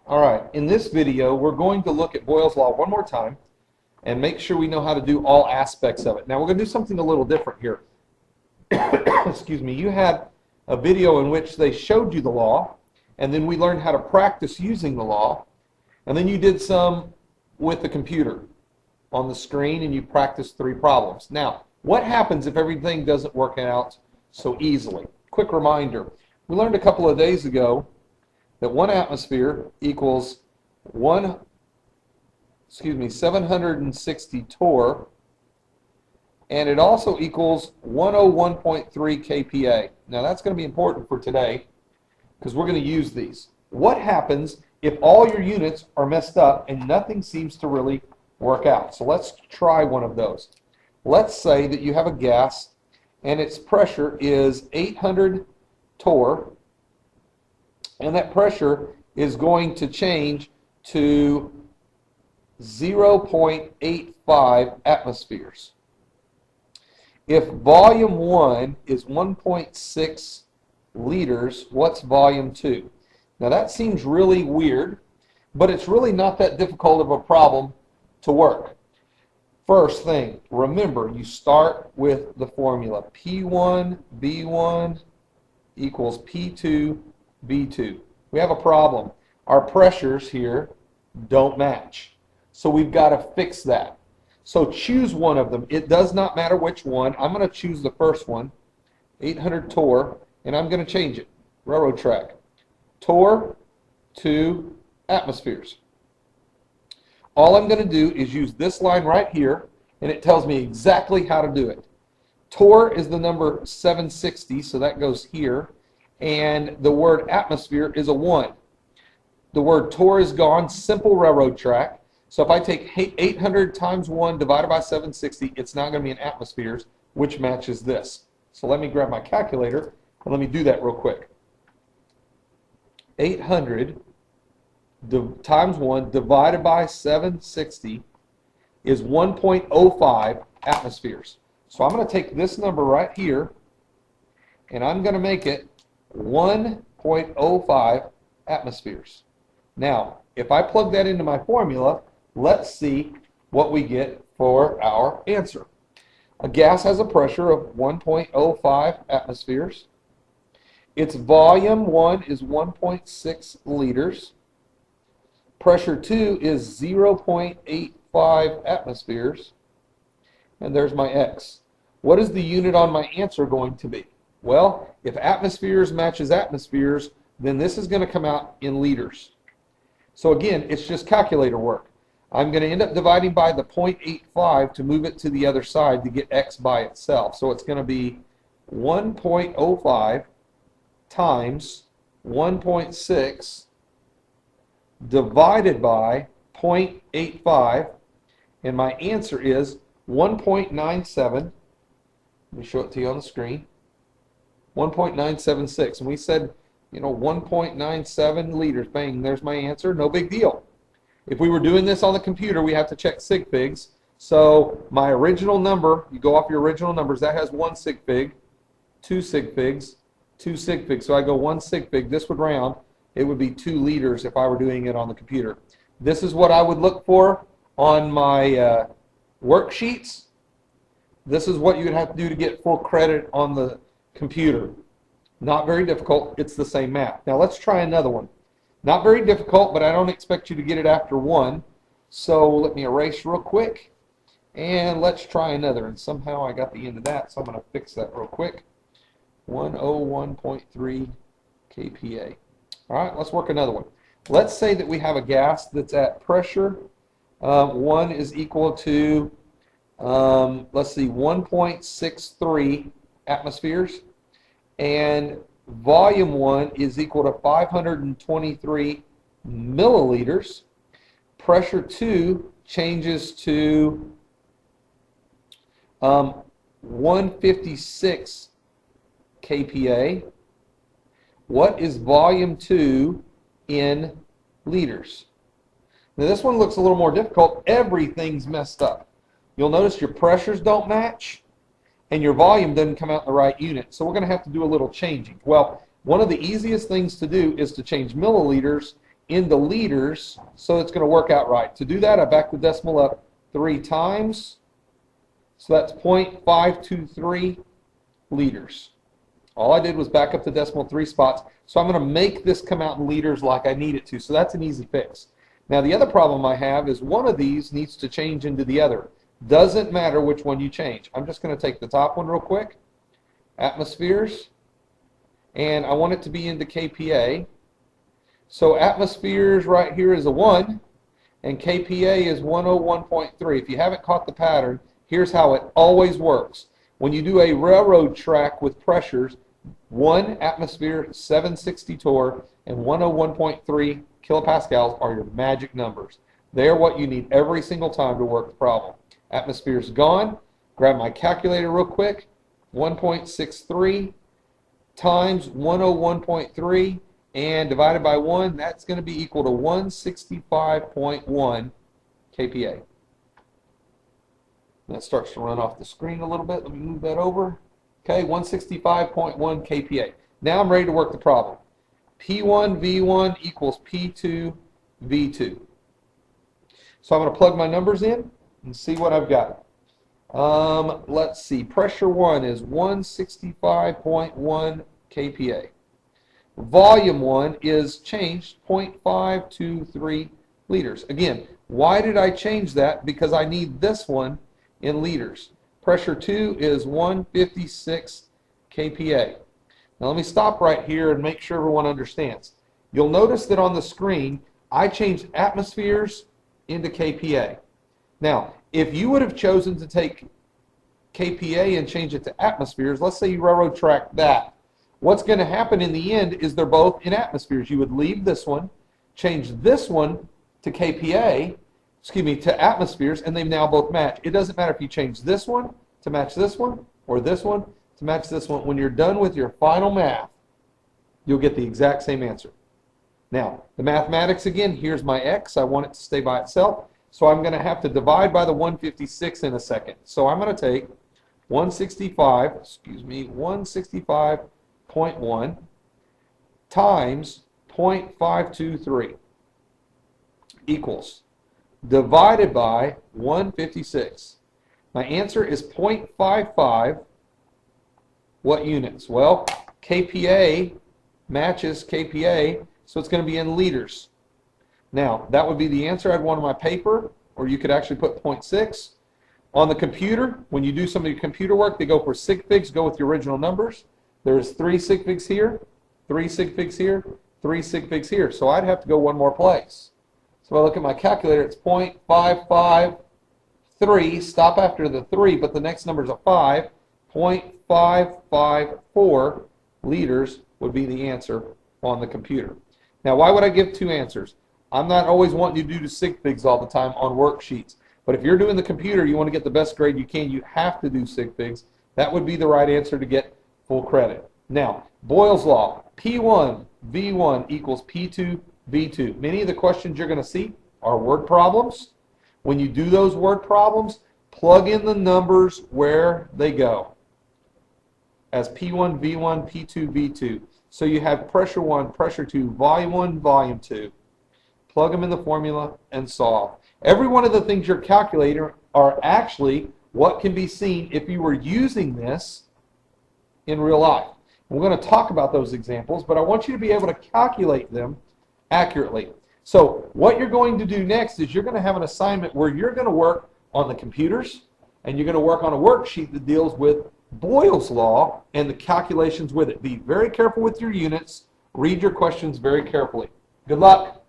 All right, in this video, we're going to look at Boyle's Law one more time and make sure we know how to do all aspects of it. Now, we're going to do something a little different here. Excuse me, you had a video in which they showed you the law, and then we learned how to practice using the law, and then you did some with the computer on the screen, and you practiced 3 problems. Now, what happens if everything doesn't work out so easily? Quick reminder, we learned a couple of days ago that 1 atmosphere equals 760 torr, and it also equals 101.3 kPa. Now that's going to be important for today because we're going to use these. What happens if all your units are messed up and nothing seems to really work out? So let's try one of those. Let's say that you have a gas and its pressure is 800 torr, and that pressure is going to change to 0.85 atmospheres. If volume 1 is 1.6 liters, what's volume 2? Now that seems really weird, but it's really not that difficult of a problem to work. First thing, remember, you start with the formula. P1 V1 equals P2 V2. We have a problem. Our pressures here don't match. So we've got to fix that. So choose one of them. It does not matter which one. I'm going to choose the first one, 800 torr, and I'm going to change it. Railroad track. Torr to atmospheres. All I'm going to do is use this line right here, and it tells me exactly how to do it. Torr is the number 760, so that goes here. And the word atmosphere is a 1. The word torr is gone, simple railroad track. So if I take 800 times 1 divided by 760, it's now going to be in atmospheres, which matches this. So let me grab my calculator and let me do that real quick. 800 times 1 divided by 760 is 1.05 atmospheres. So I'm going to take this number right here and I'm going to make it 1.05 atmospheres. Now, if I plug that into my formula, let's see what we get for our answer. A gas has a pressure of 1.05 atmospheres. Its volume 1 is 1.6 liters. Pressure 2 is 0.85 atmospheres. And there's my X. What is the unit on my answer going to be? Well, if atmospheres matches atmospheres, then this is going to come out in liters. So again, it's just calculator work. I'm going to end up dividing by the 0.85 to move it to the other side to get X by itself. So it's going to be 1.05 times 1.6 divided by 0.85, and my answer is 1.97. Let me show it to you on the screen. 1.976, and we said, 1.97 liters. Bang, there's my answer. No big deal. If we were doing this on the computer, we have to check Sig Figs. So my original number, you go off your original numbers, that has 1 Sig Fig, 2 Sig Figs, 2 Sig Figs. So I go 1 Sig Fig. This would round. It would be 2 liters if I were doing it on the computer. This is what I would look for on my worksheets. This is what you would have to do to get full credit on the computer. Not very difficult. It's the same math. Now let's try another one. Not very difficult, but I don't expect you to get it after 1. So let me erase real quick. And let's try another. And somehow I got the end of that, so I'm going to fix that real quick. 101.3 kPa. All right, let's work another one. Let's say that we have a gas that's at pressure 1 is equal to, let's see, 1.63 atmospheres, and volume 1 is equal to 523 milliliters. Pressure 2 changes to 156 kPa. What is volume 2 in liters? Now this one looks a little more difficult. Everything's messed up. You'll notice your pressures don't match and your volume doesn't come out in the right unit. So we're going to have to do a little changing. Well, one of the easiest things to do is to change milliliters into liters so it's going to work out right. To do that, I back the decimal up 3 times. So that's 0.523 liters. All I did was back up the decimal 3 spots. So I'm going to make this come out in liters like I need it to. So that's an easy fix. Now the other problem I have is one of these needs to change into the other. Doesn't matter which one you change. I'm just going to take the top one real quick, atmospheres, and I want it to be into kPa. So atmospheres right here is a 1, and kPa is 101.3. If you haven't caught the pattern, here's how it always works. When you do a railroad track with pressures, 1 atmosphere, 760 torr, and 101.3 kilopascals are your magic numbers. They're what you need every single time to work the problem. Atmosphere's gone. Grab my calculator real quick. 1.63 times 101.3 and divided by 1, that's going to be equal to 165.1 kPa. That starts to run off the screen a little bit. Let me move that over. Okay, 165.1 kPa. Now I'm ready to work the problem. P1 V1 equals P2 V2. So I'm going to plug my numbers in and see what I've got. Let's see. Pressure 1 is 165.1 kPa. Volume 1 is changed 0.523 liters. Again, why did I change that? Because I need this one in liters. Pressure 2 is 156 kPa. Now let me stop right here and make sure everyone understands. You'll notice that on the screen I changed atmospheres into kPa. Now if you would have chosen to take kPa and change it to atmospheres, let's say you railroad track that, what's going to happen in the end is they're both in atmospheres. You would leave this one, change this one to kPa, to atmospheres, and they now both match. It doesn't matter if you change this one to match this one or this one to match this one. When you're done with your final math, you'll get the exact same answer. Now, the mathematics again, here's my x. I want it to stay by itself, so I'm going to have to divide by the 156 in a second. So I'm going to take 165.1 times 0.523 equals divided by 156. My answer is 0.55. What units? Well, kPa matches kPa, so it's going to be in liters. Now, that would be the answer I'd want on my paper, or you could actually put 0.6. On the computer, when you do some of your computer work, they go for Sig Figs, go with your original numbers. There's 3 Sig Figs here, 3 Sig Figs here, 3 Sig Figs here. So I'd have to go one more place. So if I look at my calculator, it's 0.553. Stop after the 3, but the next number is a 5. 0.554 liters would be the answer on the computer. Now, why would I give 2 answers? I'm not always wanting you to do Sig Figs all the time on worksheets. But if you're doing the computer, you want to get the best grade you can, you have to do Sig Figs. That would be the right answer to get full credit. Now, Boyles Law, P1 V1 equals P2 V2. Many of the questions you're going to see are word problems. When you do those word problems, plug in the numbers where they go as P1 V1, P2 V2. So you have pressure 1, pressure 2, volume 1, volume 2. Plug them in the formula and solve. Every one of the things you're calculating are actually what can be seen if you were using this in real life. We're going to talk about those examples, but I want you to be able to calculate them accurately. So what you're going to do next is you're going to have an assignment where you're going to work on the computers, and you're going to work on a worksheet that deals with Boyle's Law and the calculations with it. Be very careful with your units. Read your questions very carefully. Good luck.